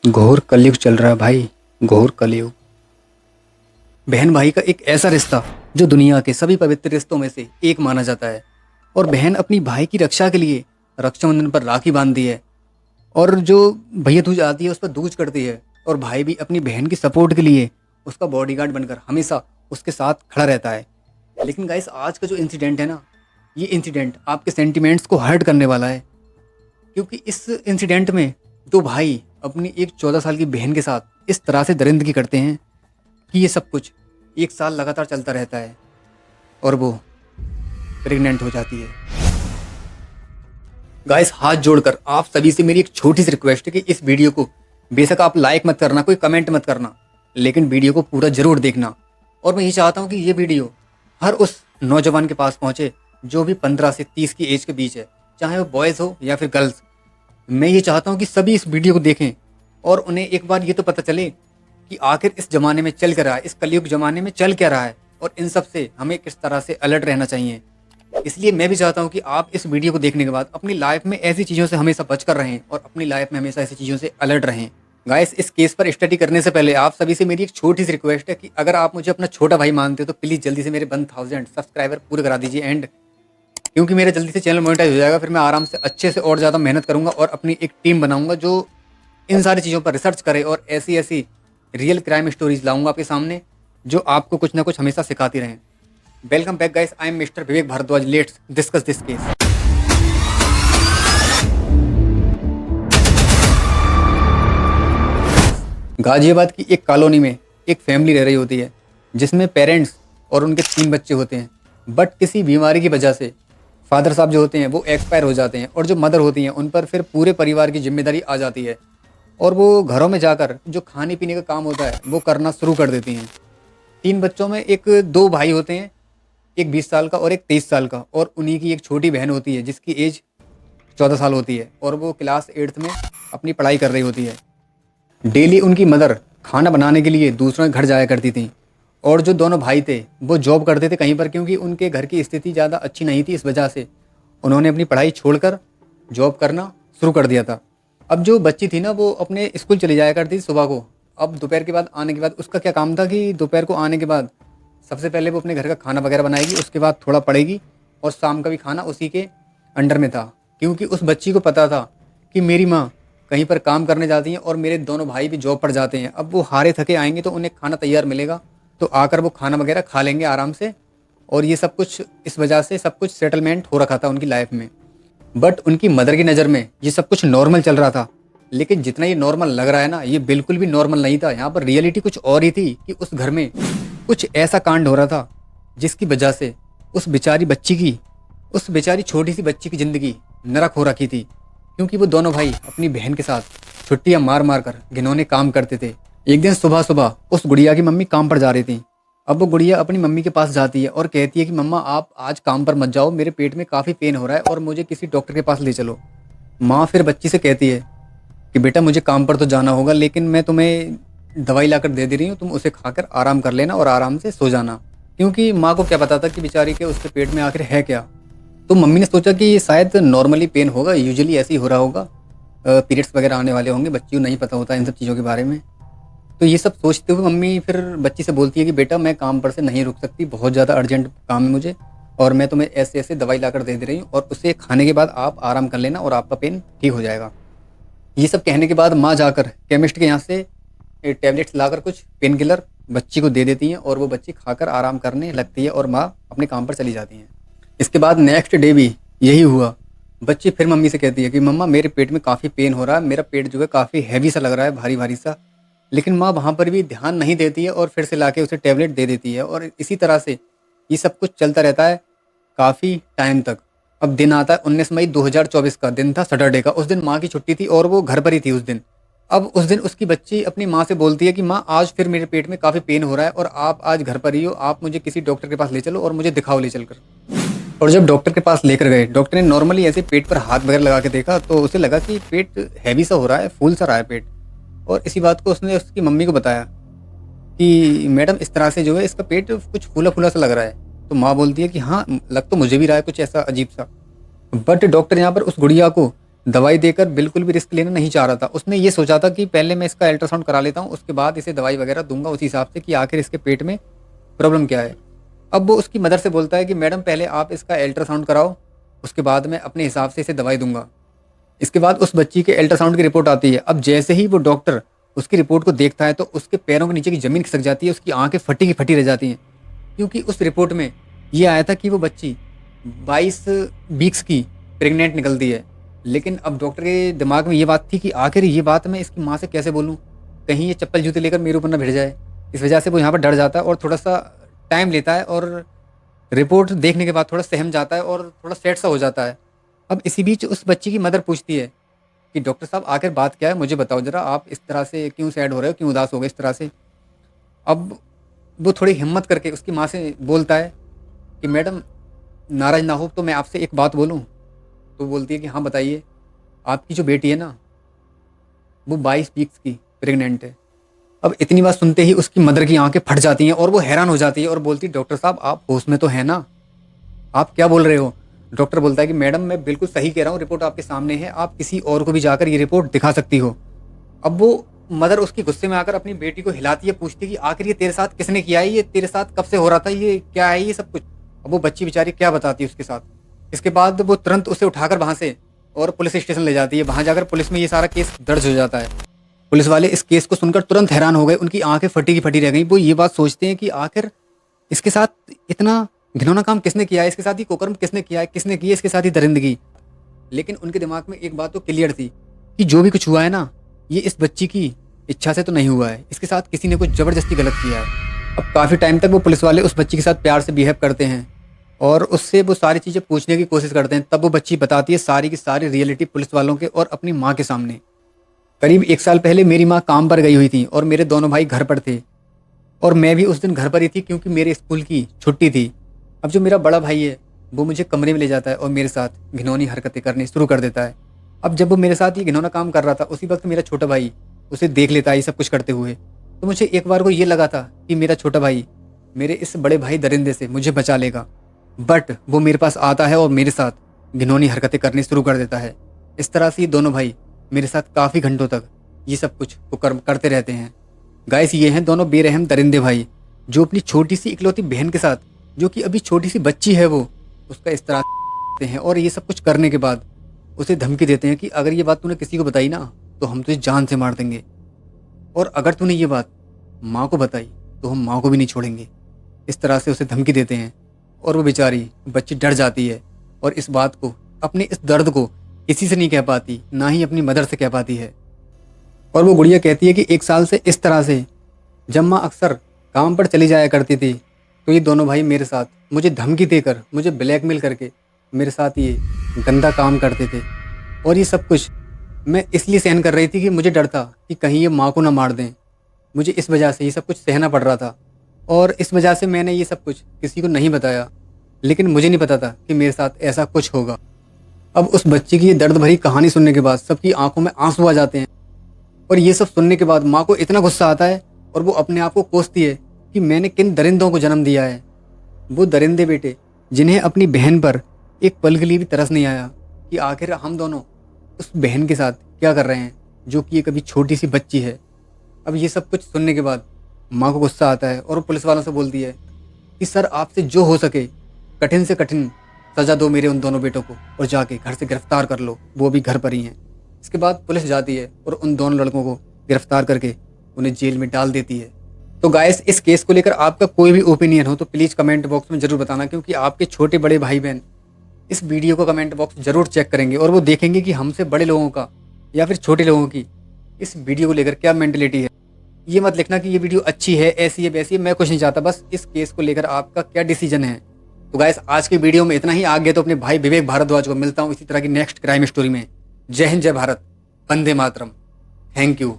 घोर कलयुग चल रहा है भाई। घोर कलयुग। बहन भाई का एक ऐसा रिश्ता जो दुनिया के सभी पवित्र रिश्तों में से एक माना जाता है। और बहन अपनी भाई की रक्षा के लिए रक्षाबंधन पर राखी बांधती है। और जो भैया दूज आती है उस पर दूज करती है। और भाई भी अपनी बहन की सपोर्ट के लिए उसका बॉडीगार्ड बनकर हमेशा उसके साथ खड़ा रहता है। लेकिन गाइस आज का जो इंसिडेंट है ना, ये इंसिडेंट आपके सेंटिमेंट्स को हर्ट करने वाला है। क्योंकि इस इंसिडेंट में दो भाई अपनी एक 14 साल की बहन के साथ इस तरह से दरिंदगी करते हैं कि ये सब कुछ एक साल लगातार चलता रहता है और वो प्रेग्नेंट हो जाती है। गाइस हाथ जोड़कर आप सभी से मेरी एक छोटी सी रिक्वेस्ट है कि इस वीडियो को बेशक आप लाइक मत करना, कोई कमेंट मत करना, लेकिन वीडियो को पूरा जरूर देखना। और मैं ये चाहता हूँ कि ये वीडियो हर उस नौजवान के पास पहुँचे जो भी 15 से 30 की एज के बीच है, चाहे वो बॉयज़ हो या फिर गर्ल्स। मैं ये चाहता हूँ कि सभी इस वीडियो को देखें और उन्हें एक बार ये तो पता चले कि आखिर इस ज़माने में चल क्या रहा है, इस कलयुग ज़माने में चल क्या रहा है और इन सब से हमें किस तरह से अलर्ट रहना चाहिए। इसलिए मैं भी चाहता हूँ कि आप इस वीडियो को देखने के बाद अपनी लाइफ में ऐसी चीज़ों से हमेशा बच कर रहें और अपनी लाइफ में हमेशा ऐसी चीज़ों से अलर्ट रहें। गाइस इस केस पर स्टडी करने से पहले आप सभी से मेरी एक छोटी सी रिक्वेस्ट है कि अगर आप मुझे अपना छोटा भाई मानते हो तो प्लीज़ जल्दी से मेरे 1000 सब्सक्राइबर पूरे करा दीजिए। एंड क्योंकि मेरा जल्दी से चैनल मोनेटाइज हो जाएगा, फिर मैं आराम से अच्छे से और ज़्यादा मेहनत करूंगा और अपनी एक टीम बनाऊंगा जो इन सारी चीज़ों पर रिसर्च करे और ऐसी ऐसी रियल क्राइम स्टोरीज लाऊंगा आपके सामने जो आपको कुछ ना कुछ हमेशा सिखाती रहें। Welcome back guys, I am mister Vivek Bhardwaj. Let's discuss this case. Ghaziabad की एक कॉलोनी में एक फैमिली रह रही होती है जिसमें पेरेंट्स और उनके 3 बच्चे होते हैं। बट किसी बीमारी की वजह से फादर साहब जो होते हैं वो एक्सपायर हो जाते हैं और जो मदर होती हैं उन पर फिर पूरे परिवार की जिम्मेदारी आ जाती है और वो घरों में जाकर जो खाने पीने का काम होता है वो करना शुरू कर देती हैं। 3 बच्चों में एक 2 भाई होते हैं, एक 20 साल का और एक 23 साल का, और उन्हीं की एक छोटी बहन होती है जिसकी एज 14 साल होती है और वो क्लास 8th में अपनी पढ़ाई कर रही होती है। डेली उनकी मदर खाना बनाने के लिए दूसरों के घर जाया करती थी और जो दोनों भाई थे वो जॉब करते थे कहीं पर, क्योंकि उनके घर की स्थिति ज़्यादा अच्छी नहीं थी। इस वजह से उन्होंने अपनी पढ़ाई छोड़कर जॉब करना शुरू कर दिया था। अब जो बच्ची थी ना वो अपने स्कूल चली जाया करती थी सुबह को। अब दोपहर के बाद आने के बाद उसका क्या काम था कि दोपहर को आने के बाद सबसे पहले वो अपने घर का खाना वगैरह बनाएगी, उसके बाद थोड़ा पढ़ेगी और शाम का भी खाना उसी के अंडर में था। क्योंकि उस बच्ची को पता था कि मेरी माँ कहीं पर काम करने जाती हैं और मेरे दोनों भाई भी जॉब पर जाते हैं। अब वो हारे थके आएंगे तो उन्हें खाना तैयार मिलेगा तो आकर वो खाना वगैरह खा लेंगे आराम से। और ये सब कुछ इस वजह से सब कुछ सेटलमेंट हो रखा था उनकी लाइफ में। बट उनकी मदर की नज़र में ये सब कुछ नॉर्मल चल रहा था, लेकिन जितना ये नॉर्मल लग रहा है ना, ये बिल्कुल भी नॉर्मल नहीं था। यहाँ पर रियलिटी कुछ और ही थी कि उस घर में कुछ ऐसा कांड हो रहा था जिसकी वजह से उस बेचारी छोटी सी बच्ची की ज़िंदगी नरक हो रखी थी। क्योंकि वो दोनों भाई अपनी बहन के साथ छुट्टियां मार मार कर घिनौने काम करते थे। एक दिन सुबह सुबह उस गुड़िया की मम्मी काम पर जा रही थी। अब वो गुड़िया अपनी मम्मी के पास जाती है और कहती है कि मम्मा आप आज काम पर मत जाओ, मेरे पेट में काफ़ी पेन हो रहा है और मुझे किसी डॉक्टर के पास ले चलो। माँ फिर बच्ची से कहती है कि बेटा मुझे काम पर तो जाना होगा, लेकिन मैं तुम्हें दवाई लाकर दे रही हूँ, तुम उसे खाकर आराम कर लेना और आराम से सो जाना। क्योंकि माँ को क्या पता था कि बेचारी के उसके पेट में आखिर है क्या। तो मम्मी ने सोचा कि ये शायद नॉर्मली पेन होगा, यूजुअली ऐसे ही हो रहा होगा, पीरियड्स वगैरह आने वाले होंगे, बच्ची को नहीं पता होता इन सब चीज़ों के बारे में। तो ये सब सोचते हुए मम्मी फिर बच्ची से बोलती है कि बेटा मैं काम पर से नहीं रुक सकती, बहुत ज़्यादा अर्जेंट काम है मुझे और मैं तुम्हें ऐसे ऐसे दवाई लाकर दे रही हूँ और उसे खाने के बाद आप आराम कर लेना और आपका पेन ठीक हो जाएगा। ये सब कहने के बाद माँ जाकर केमिस्ट के यहाँ से टैबलेट्स लाकर कुछ पेन किलर बच्ची को दे देती हैं और वो बच्ची खाकर आराम करने लगती है और माँ अपने काम पर चली जाती हैं। इसके बाद नेक्स्ट डे भी यही हुआ। बच्ची फिर मम्मी से कहती है कि मम्मा मेरे पेट में काफ़ी पेन हो रहा है, मेरा पेट जो है काफ़ी हैवी सा लग रहा है, भारी भारी सा। लेकिन माँ वहाँ पर भी ध्यान नहीं देती है और फिर से लाके उसे टैबलेट दे देती है और इसी तरह से ये सब कुछ चलता रहता है काफ़ी टाइम तक। अब दिन आता है 19 मई 2024 का दिन था, सैटरडे का। उस दिन माँ की छुट्टी थी और वो घर पर ही थी उस दिन। अब उस दिन उसकी बच्ची अपनी माँ से बोलती है कि माँ आज फिर मेरे पेट में काफ़ी पेन हो रहा है और आप आज घर पर ही हो, आप मुझे किसी डॉक्टर के पास ले चलो और मुझे दिखाओ ले चलकर। और जब डॉक्टर के पास लेकर गए, डॉक्टर ने नॉर्मली ऐसे पेट पर हाथ वगैरह लगा के देखा तो उसे लगा कि पेट हैवी सा हो रहा है, फूल सा रहा है पेट। और इसी बात को उसने उसकी मम्मी को बताया कि मैडम इस तरह से जो है इसका पेट कुछ फूला फूला सा लग रहा है। तो माँ बोलती है कि हाँ लग तो मुझे भी रहा है कुछ ऐसा अजीब सा। बट डॉक्टर यहाँ पर उस गुड़िया को दवाई देकर बिल्कुल भी रिस्क लेना नहीं चाह रहा था। उसने ये सोचा था कि पहले मैं इसका अल्ट्रासाउंड करा लेता हूँ, उसके बाद इसे दवाई वगैरह दूंगा उसी हिसाब से कि आखिर इसके पेट में प्रॉब्लम क्या है। अब वो उसकी मदर से बोलता है कि मैडम पहले आप इसका अल्ट्रासाउंड कराओ, उसके बाद मैं अपने हिसाब से इसे दवाई दूंगा। इसके बाद उस बच्ची के अल्ट्रासाउंड की रिपोर्ट आती है। अब जैसे ही वो डॉक्टर उसकी रिपोर्ट को देखता है तो उसके पैरों के नीचे की ज़मीन खिसक जाती है, उसकी आंखें फटी की फटी रह जाती हैं, क्योंकि उस रिपोर्ट में ये आया था कि वो बच्ची 22 वीक्स की प्रेग्नेंट निकलती है। लेकिन अब डॉक्टर के दिमाग में ये बात थी कि आखिर ये बात मैं इसकी माँ से कैसे बोलूँ, कहीं ये चप्पल जूते लेकर मेरे ऊपर ना भिड़ जाए। इस वजह से वो यहाँ पर डर जाता है और थोड़ा सा टाइम लेता है और रिपोर्ट देखने के बाद थोड़ा सहम जाता है और थोड़ा सेट सा हो जाता है। अब इसी बीच उस बच्ची की मदर पूछती है कि डॉक्टर साहब आखिर बात क्या है, मुझे बताओ ज़रा, आप इस तरह से क्यों सैड हो रहे हो, क्यों उदास हो गए इस तरह से। अब वो थोड़ी हिम्मत करके उसकी माँ से बोलता है कि मैडम नाराज़ ना हो तो मैं आपसे एक बात बोलूँ। तो बोलती है कि हाँ बताइए। आपकी जो बेटी है ना, वो 22 वीक्स की प्रेग्नेंट है। अब इतनी बात सुनते ही उसकी मदर की आंखें फट जाती हैं और वो हैरान हो जाती है और बोलती है डॉक्टर साहब आप होश में तो हैं ना, आप क्या बोल रहे हो। डॉक्टर बोलता है कि मैडम मैं बिल्कुल सही कह रहा हूँ, रिपोर्ट आपके सामने है, आप किसी और को भी जाकर ये रिपोर्ट दिखा सकती हो। अब वो मदर उसकी गुस्से में आकर अपनी बेटी को हिलाती है, पूछती है कि आखिर ये तेरे साथ किसने किया है, ये तेरे साथ कब से हो रहा था, ये क्या है ये सब कुछ। अब वो बच्ची बेचारी क्या बताती है उसके साथ। इसके बाद वो तुरंत उसे उठाकर वहाँ से और पुलिस स्टेशन ले जाती है। वहाँ जाकर पुलिस में ये सारा केस दर्ज हो जाता है। पुलिस वाले इस केस को सुनकर तुरंत हैरान हो गए, उनकी आंखें फटी की फटी रह गई। वो ये बात सोचते हैं कि आखिर इसके साथ इतना घिनौना काम किसने किया है, इसके साथ ही कुकर्म किसने किया है, किसने की है इसके साथ ही दरिंदगी। लेकिन उनके दिमाग में एक बात तो क्लियर थी कि जो भी कुछ हुआ है ना, ये इस बच्ची की इच्छा से तो नहीं हुआ है, इसके साथ किसी ने कुछ ज़बरदस्ती गलत किया है। अब काफ़ी टाइम तक वो पुलिस वाले उस बच्ची के साथ प्यार से बिहेव करते हैं और उससे वो सारी चीज़ें पूछने की कोशिश करते हैं। तब वो बच्ची बताती है सारी की सारी रियलिटी पुलिस वालों के और अपनी माँ के सामने। करीब 1 साल पहले मेरी माँ काम पर गई हुई थी और मेरे दोनों भाई घर पर थे और मैं भी उस दिन घर पर ही थी क्योंकि मेरे स्कूल की छुट्टी थी। अब जो मेरा बड़ा भाई है वो मुझे कमरे में ले जाता है और मेरे साथ घिनौनी हरकतें करनी शुरू कर देता है। अब जब वो मेरे साथ ये घिनौना काम कर रहा था उसी वक्त मेरा छोटा भाई उसे देख लेता है ये सब कुछ करते हुए। तो मुझे एक बार को ये लगा था कि मेरा छोटा भाई मेरे इस बड़े भाई दरिंदे से मुझे बचा लेगा, बट वो मेरे पास आता है और मेरे साथ घिनौनी हरकतें करनी शुरू कर देता है। इस तरह से ये दोनों भाई मेरे साथ काफ़ी घंटों तक ये सब कुछ कुकर्म करते रहते हैं। गाइस ये हैं दोनों बेरहम दरिंदे भाई जो अपनी छोटी सी इकलौती बहन के साथ, जो कि अभी छोटी सी बच्ची है, वो उसका इस तरह करते हैं और ये सब कुछ करने के बाद उसे धमकी देते हैं कि अगर ये बात तूने किसी को बताई ना तो हम तुझे जान से मार देंगे, और अगर तूने ये बात माँ को बताई तो हम माँ को भी नहीं छोड़ेंगे। इस तरह से उसे धमकी देते हैं और वो बेचारी बच्ची डर जाती है और इस बात को, अपने इस दर्द को किसी से नहीं कह पाती, ना ही अपनी मदर से कह पाती है। और वो गुड़िया कहती है कि 1 साल से इस तरह से जब माँ अक्सर काम पर चली जाया करती थी तो ये दोनों भाई मेरे साथ मुझे धमकी देकर, मुझे ब्लैकमेल करके मेरे साथ ये गंदा काम करते थे। और ये सब कुछ मैं इसलिए सहन कर रही थी कि मुझे डर था कि कहीं ये माँ को ना मार दें। मुझे इस वजह से ये सब कुछ सहना पड़ रहा था और इस वजह से मैंने ये सब कुछ किसी को नहीं बताया। लेकिन मुझे नहीं पता था कि मेरे साथ ऐसा कुछ होगा। अब उस बच्चे की ये दर्द भरी कहानी सुनने के बाद सबकी आंखों में आंसू आ जाते हैं और ये सब सुनने के बाद माँ को इतना गुस्सा आता है और वो अपने आप को कोसती है कि मैंने किन दरिंदों को जन्म दिया है। वो दरिंदे बेटे जिन्हें अपनी बहन पर एक पल के लिए भी तरस नहीं आया कि आखिर हम दोनों उस बहन के साथ क्या कर रहे हैं जो कि एक अभी छोटी सी बच्ची है। अब ये सब कुछ सुनने के बाद माँ को गुस्सा आता है और वो पुलिस वालों से बोलती है कि सर आपसे जो हो सके कठिन से कठिन सज़ा दो मेरे उन दोनों बेटों को और जाके घर से गिरफ्तार कर लो, वो भी घर पर ही हैं। इसके बाद पुलिस जाती है और उन दोनों लड़कों को गिरफ्तार करके उन्हें जेल में डाल देती है। तो गाइस इस केस को लेकर आपका कोई भी ओपिनियन हो तो प्लीज़ कमेंट बॉक्स में ज़रूर बताना, क्योंकि आपके छोटे बड़े भाई बहन इस वीडियो को कमेंट बॉक्स ज़रूर चेक करेंगे और वो देखेंगे कि हमसे बड़े लोगों का या फिर छोटे लोगों की इस वीडियो को लेकर क्या मेंटलिटी है। ये मत लिखना कि ये वीडियो अच्छी है, ऐसी है, वैसी है, मैं कुछ नहीं चाहता, बस इस केस को लेकर आपका क्या डिसीजन है। तो गाइस आज के वीडियो में इतना ही। आगे तो अपने भाई विवेक भारद्वाज को मिलता हूँ इसी तरह की नेक्स्ट क्राइम स्टोरी में। जय हिंद, जय भारत, वंदे मातरम। Thank you.